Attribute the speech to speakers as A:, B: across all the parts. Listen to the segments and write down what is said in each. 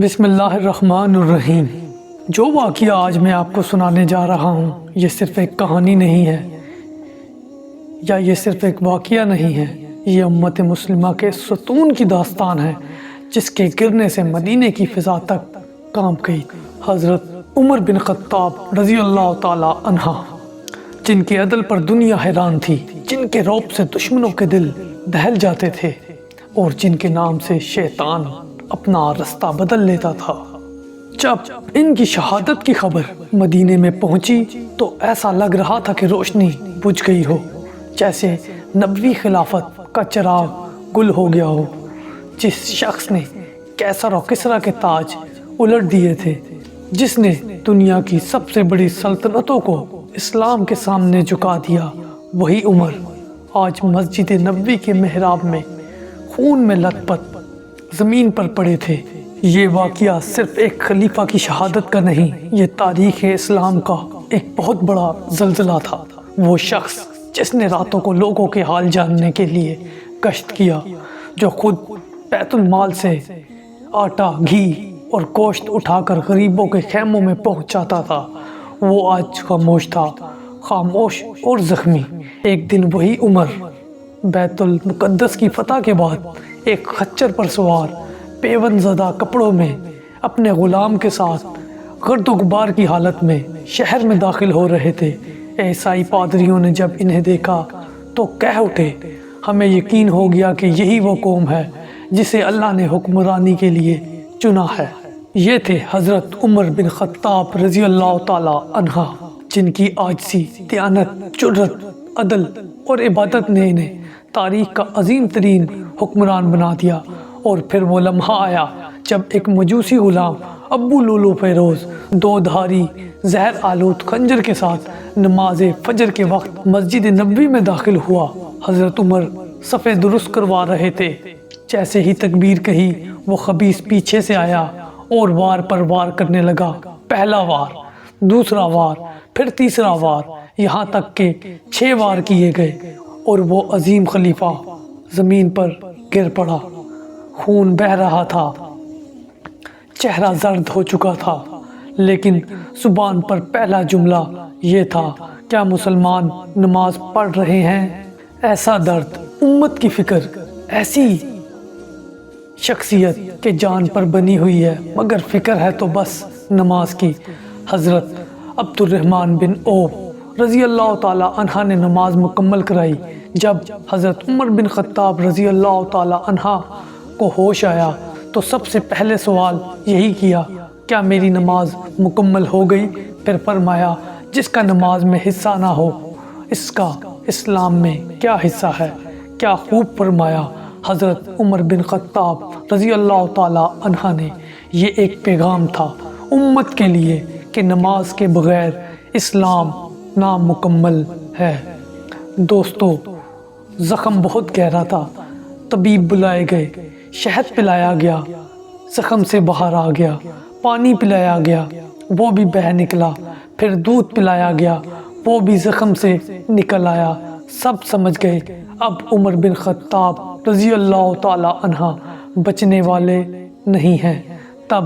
A: بسم اللہ الرحمن الرحیم۔ جو واقعہ آج میں آپ کو سنانے جا رہا ہوں یہ صرف ایک کہانی نہیں ہے یا یہ صرف ایک واقعہ نہیں ہے، یہ امت مسلمہ کے ستون کی داستان ہے جس کے گرنے سے مدینے کی فضا تک کانپ گئی۔ حضرت عمر بن خطاب رضی اللہ تعالی عنہ، جن کے عدل پر دنیا حیران تھی، جن کے رعب سے دشمنوں کے دل دہل جاتے تھے اور جن کے نام سے شیطان اپنا رستہ بدل لیتا تھا۔ جب ان کی شہادت کی خبر مدینے میں پہنچی تو ایسا لگ رہا تھا کہ روشنی بجھ گئی ہو، جیسے نبوی خلافت کا چراغ گل ہو گیا ہو۔ جس شخص نے کیسر و کسریٰ کے تاج الٹ دیے تھے، جس نے دنیا کی سب سے بڑی سلطنتوں کو اسلام کے سامنے جھکا دیا، وہی عمر آج مسجد نبوی کے محراب میں خون میں لت پت زمین پر پڑے تھے۔ یہ واقعہ صرف ایک خلیفہ کی شہادت کا نہیں، یہ تاریخ اسلام کا ایک بہت بڑا زلزلہ تھا۔ وہ شخص جس نے راتوں کو لوگوں کے حال جاننے کے لیے گشت کیا، جو خود بیت المال سے آٹا، گھی اور گوشت اٹھا کر غریبوں کے خیموں میں پہنچاتا تھا، وہ آج خاموش تھا، خاموش اور زخمی۔ ایک دن وہی عمر بیت المقدس کی فتح کے بعد ایک خچر پر سوار، پیوند زدہ کپڑوں میں، اپنے غلام کے ساتھ گرد و غبار کی حالت میں شہر میں داخل ہو رہے تھے۔ عیسائی پادریوں نے جب انہیں دیکھا تو کہہ اٹھے، ہمیں یقین ہو گیا کہ یہی وہ قوم ہے جسے اللہ نے حکمرانی کے لیے چنا ہے۔ یہ تھے حضرت عمر بن خطاب رضی اللہ تعالی عنہ، جن کی عاجزی، دیانت، جرأت، عدل اور عبادت نے انہیں تاریخ کا عظیم ترین حکمران بنا دیا۔ اور پھر وہ لمحہ آیا جب ایک مجوسی غلام ابو لولو فیروز دو دھاری زہر آلود خنجر کے ساتھ نماز فجر کے وقت مسجد نبوی میں داخل ہوا۔ حضرت عمر صفے درست کروا رہے تھے۔ جیسے ہی تکبیر کہی، وہ خبیث پیچھے سے آیا اور وار پر وار کرنے لگا۔ پہلا وار، دوسرا وار، پھر تیسرا وار، یہاں تک کہ 6 وار کیے گئے اور وہ عظیم خلیفہ زمین پر گر پڑا۔ خون بہہ رہا تھا، چہرہ زرد ہو چکا تھا، لیکن زبان پر پہلا جملہ یہ تھا، کیا مسلمان نماز پڑھ رہے ہیں؟ ایسا درد، امت کی فکر، ایسی شخصیت کہ جان پر بنی ہوئی ہے مگر فکر ہے تو بس نماز کی۔ حضرت عبد الرحمن بن عوف رضی اللہ تعالی عنہ نے نماز مکمل کرائی۔ جب حضرت عمر بن خطاب رضی اللہ تعالی عنہ کو ہوش آیا تو سب سے پہلے سوال یہی کیا، کیا میری نماز مکمل ہو گئی؟ پھر فرمایا، جس کا نماز میں حصہ نہ ہو اس کا اسلام میں کیا حصہ ہے؟ کیا خوب فرمایا حضرت عمر بن خطاب رضی اللہ تعالی عنہ نے۔ یہ ایک پیغام تھا امت کے لیے کہ نماز کے بغیر اسلام نامکمل ہے۔ دوستو، زخم بہت گہرا تھا، طبیب بلائے گئے، شہد پلایا گیا، زخم سے باہر آ گیا، پانی پلایا گیا، وہ بھی بہہ نکلا، پھر دودھ پلایا گیا، وہ بھی زخم سے نکل آیا۔ سب سمجھ گئے اب عمر بن خطاب رضی اللہ تعالی عنہ بچنے والے نہیں ہیں۔ تب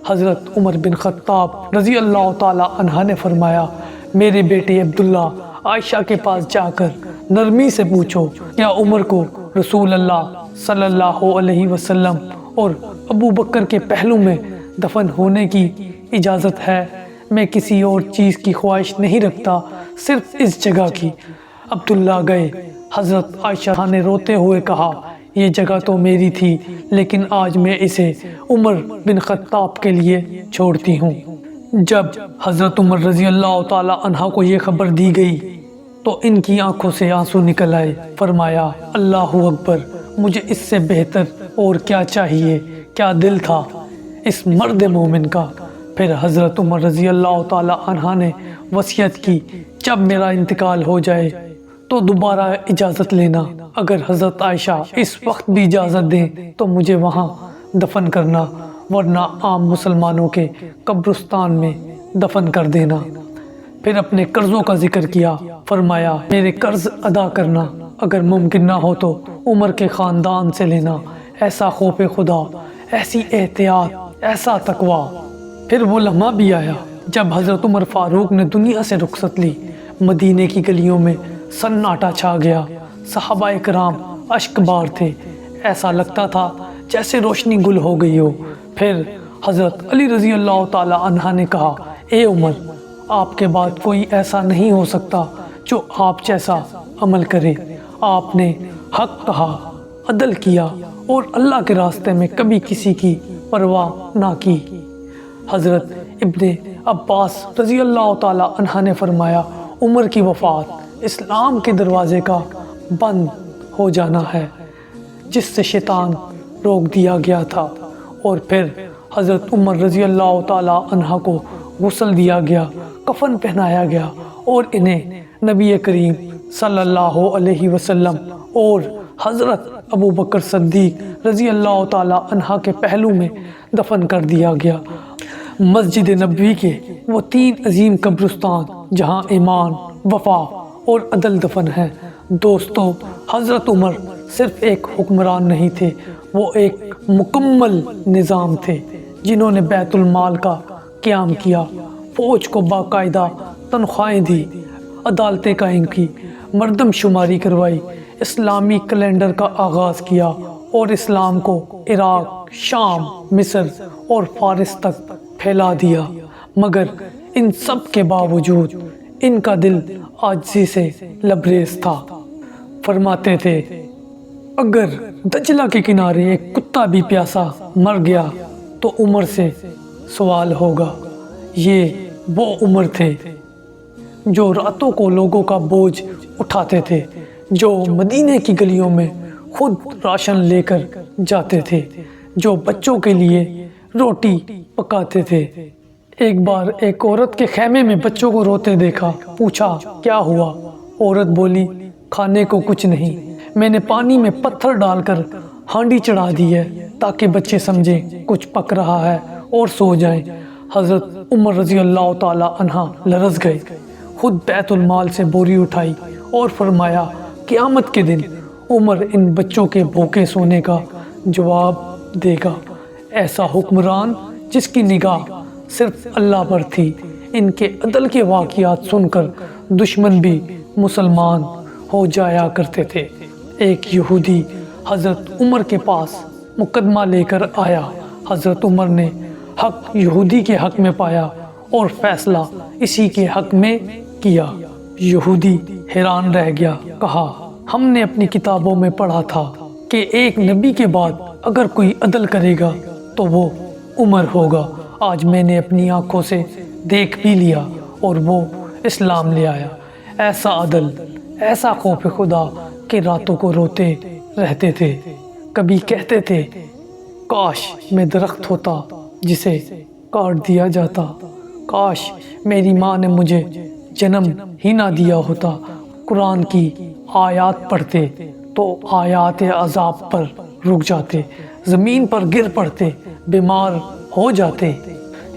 A: حضرت عمر بن خطاب رضی اللہ تعالی عنہ نے فرمایا، میرے بیٹے عبداللہ، عائشہ کے پاس جا کر نرمی سے پوچھو، کیا عمر کو رسول اللہ صلی اللہ علیہ وسلم اور ابو بکر کے پہلو میں دفن ہونے کی اجازت ہے؟ میں کسی اور چیز کی خواہش نہیں رکھتا، صرف اس جگہ کی۔ عبداللہ گئے۔ حضرت عائشہ نے روتے ہوئے کہا، یہ جگہ تو میری تھی لیکن آج میں اسے عمر بن خطاب کے لیے چھوڑتی ہوں۔ جب حضرت عمر رضی اللہ تعالی عنہ کو یہ خبر دی گئی تو ان کی آنکھوں سے آنسو نکل آئے۔ فرمایا، اللہ اکبر، مجھے اس سے بہتر اور کیا چاہیے؟ کیا دل تھا اس مرد مومن کا۔ پھر حضرت عمر رضی اللہ تعالی عنہ نے وصیت کی، جب میرا انتقال ہو جائے تو دوبارہ اجازت لینا، اگر حضرت عائشہ اس وقت بھی اجازت دیں تو مجھے وہاں دفن کرنا، ورنہ عام مسلمانوں کے قبرستان میں دفن کر دینا۔ پھر اپنے قرضوں کا ذکر کیا۔ فرمایا، میرے قرض ادا کرنا، اگر ممکن نہ ہو تو عمر کے خاندان سے لینا۔ ایسا خوف خدا، ایسی احتیاط ایسا تقوی۔ پھر وہ لمحہ بھی آیا جب حضرت عمر فاروق نے دنیا سے رخصت لی۔ مدینے کی گلیوں میں سناٹا چھا گیا، صحابہ کرام اشک بار تھے، ایسا لگتا تھا جیسے روشنی گل ہو گئی ہو۔ پھر حضرت علی رضی اللہ تعالی عنہ نے کہا، اے عمر، آپ کے بعد کوئی ایسا نہیں ہو سکتا جو آپ جیسا عمل کرے۔ آپ نے حق کہا، عدل کیا اور اللہ کے راستے میں کبھی کسی کی پرواہ نہ کی۔ حضرت ابن عباس رضی اللہ تعالی عنہ نے فرمایا، عمر کی وفات اسلام کے دروازے کا بند ہو جانا ہے جس سے شیطان روک دیا گیا تھا۔ اور پھر حضرت عمر رضی اللہ تعالی عنہ کو غسل دیا گیا، کفن پہنایا گیا اور انہیں نبی کریم صلی اللہ علیہ وسلم اور حضرت ابو بکر صدیق رضی اللہ تعالی عنہ کے پہلو میں دفن کر دیا گیا۔ مسجد نبوی کے وہ 3 عظیم قبرستان جہاں ایمان، وفا اور عدل دفن ہے۔ دوستو، حضرت عمر صرف ایک حکمران نہیں تھے، وہ ایک مکمل نظام تھے جنہوں نے بیت المال کا قیام کیا، فوج کو باقاعدہ تنخواہیں دی، عدالتیں قائم کی، مردم شماری کروائی، اسلامی کیلنڈر کا آغاز کیا اور اسلام کو عراق، شام، مصر اور فارس تک پھیلا دیا۔ مگر ان سب کے باوجود ان کا دل عاجزی سے لبریز تھا۔ فرماتے تھے، اگر دجلہ کے کنارے ایک کتا بھی پیاسا مر گیا تو عمر سے سوال ہوگا۔ یہ وہ عمر تھے جو راتوں کو لوگوں کا بوجھ اٹھاتے تھے، جو مدینے کی گلیوں میں خود راشن لے کر جاتے تھے، جو بچوں کے لیے روٹی پکاتے تھے۔ ایک بار ایک عورت کے خیمے میں بچوں کو روتے دیکھا، پوچھا کیا ہوا؟ عورت بولی، کھانے کو کچھ نہیں، میں نے پانی میں پتھر ڈال کر ہانڈی چڑھا دی ہے تاکہ بچے سمجھیں کچھ پک رہا ہے اور سو جائیں۔ حضرت عمر رضی اللہ تعالی عنہ لرز گئے، خود بیت المال سے بوری اٹھائی اور فرمایا، قیامت کے دن عمر ان بچوں کے بھوکے سونے کا جواب دے گا۔ ایسا حکمران جس کی نگاہ صرف اللہ پر تھی۔ ان کے عدل کے واقعات سن کر دشمن بھی مسلمان ہو جایا کرتے تھے۔ ایک یہودی حضرت عمر کے پاس مقدمہ لے کر آیا۔ حضرت عمر نے حق یہودی کے حق میں پایا اور فیصلہ اسی کے حق میں کیا۔ یہودی حیران رہ گیا، کہا، ہم نے اپنی کتابوں میں پڑھا تھا کہ ایک نبی کے بعد اگر کوئی عدل کرے گا تو وہ عمر ہوگا۔ آج میں نے اپنی آنکھوں سے دیکھ بھی لیا اور وہ اسلام لے آیا۔ ایسا عدل، ایسا خوف خدا کہ راتوں کو روتے رہتے تھے۔ کبھی کہتے تھے، کاش میں درخت ہوتا جسے کاٹ دیا جاتا، کاش میری ماں نے مجھے جنم ہی نہ دیا ہوتا۔ قرآن کی آیات پڑھتے تو آیات عذاب پر رک جاتے، زمین پر گر پڑتے، بیمار ہو جاتے۔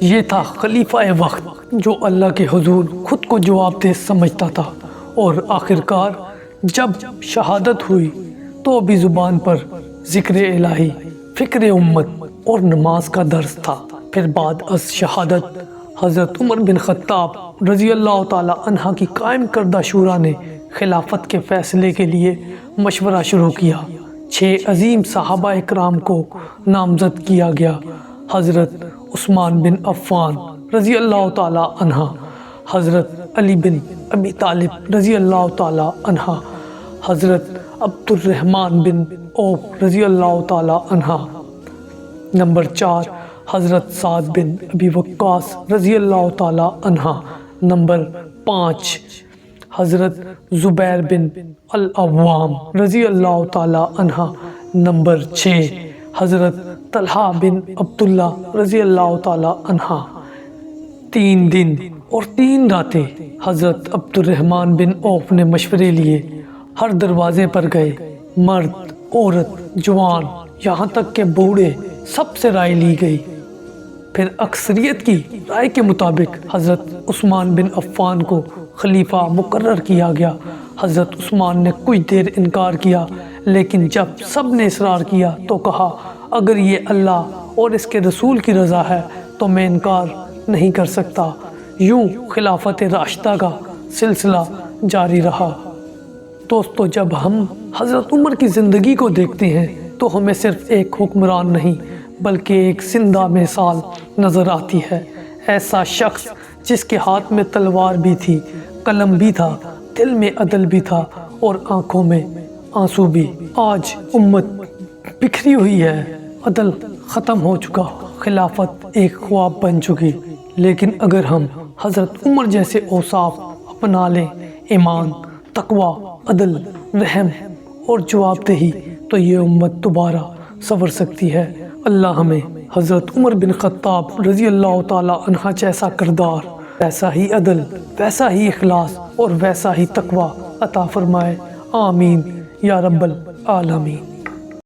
A: یہ تھا خلیفہ وقت جو اللہ کے حضور خود کو جواب دہ سمجھتا تھا، اور آخرکار جب شہادت ہوئی تو بھی زبان پر ذکر الہی، فکر امت اور نماز کا درس تھا۔ پھر بعد از شہادت حضرت عمر بن خطاب رضی اللہ تعالی عنہ کی قائم کردہ شورا نے خلافت کے فیصلے کے لیے مشورہ شروع کیا۔ 6 عظیم صحابہ اکرام کو نامزد کیا گیا۔ حضرت عثمان بن عفان رضی اللہ تعالی عنہ، حضرت علی بن ابی طالب رضی اللہ تعالی عنہ، حضرت عبد الرحمن بن عوف رضی اللہ تعالی عنہ۔ نمبر 4 حضرت سعد بن ابی وقاص رضی اللہ تعالی عنہ۔ نمبر 5 حضرت زبیر بن العوام رضی اللہ تعالی عنہ۔ نمبر 6 حضرت طلحہ بن عبداللہ رضی اللہ تعالی عنہ۔ 3 دن اور 3 راتیں حضرت عبد الرحمن بن عوف نے مشورے لیے، ہر دروازے پر گئے، مرد، عورت، جوان، یہاں تک کہ بوڑھے، سب سے رائے لی گئی۔ پھر اکثریت کی رائے کے مطابق حضرت عثمان بن عفان کو خلیفہ مقرر کیا گیا۔ حضرت عثمان نے کچھ دیر انکار کیا، لیکن جب سب نے اصرار کیا تو کہا، اگر یہ اللہ اور اس کے رسول کی رضا ہے تو میں انکار نہیں کر سکتا۔ یوں خلافت راشدہ کا سلسلہ جاری رہا۔ دوستو، جب ہم حضرت عمر کی زندگی کو دیکھتے ہیں تو ہمیں صرف ایک حکمران نہیں بلکہ ایک زندہ مثال نظر آتی ہے۔ ایسا شخص جس کے ہاتھ میں تلوار بھی تھی، قلم بھی تھا، دل میں عدل بھی تھا اور آنکھوں میں آنسو بھی۔ آج امت بکھری ہوئی ہے، عدل ختم ہو چکا، خلافت ایک خواب بن چکی، لیکن اگر ہم حضرت عمر جیسے اوصاف اپنا لیں، ایمان، تقوی، عدل، رحم اور جواب دہی، تو یہ امت دوبارہ سنور سکتی ہے۔ اللہ ہمیں حضرت عمر بن خطاب رضی اللہ تعالی عنہ جیسا کردار، ویسا ہی عدل، ویسا ہی اخلاص اور ویسا ہی تقوی عطا فرمائے۔ آمین یا رب العالمین۔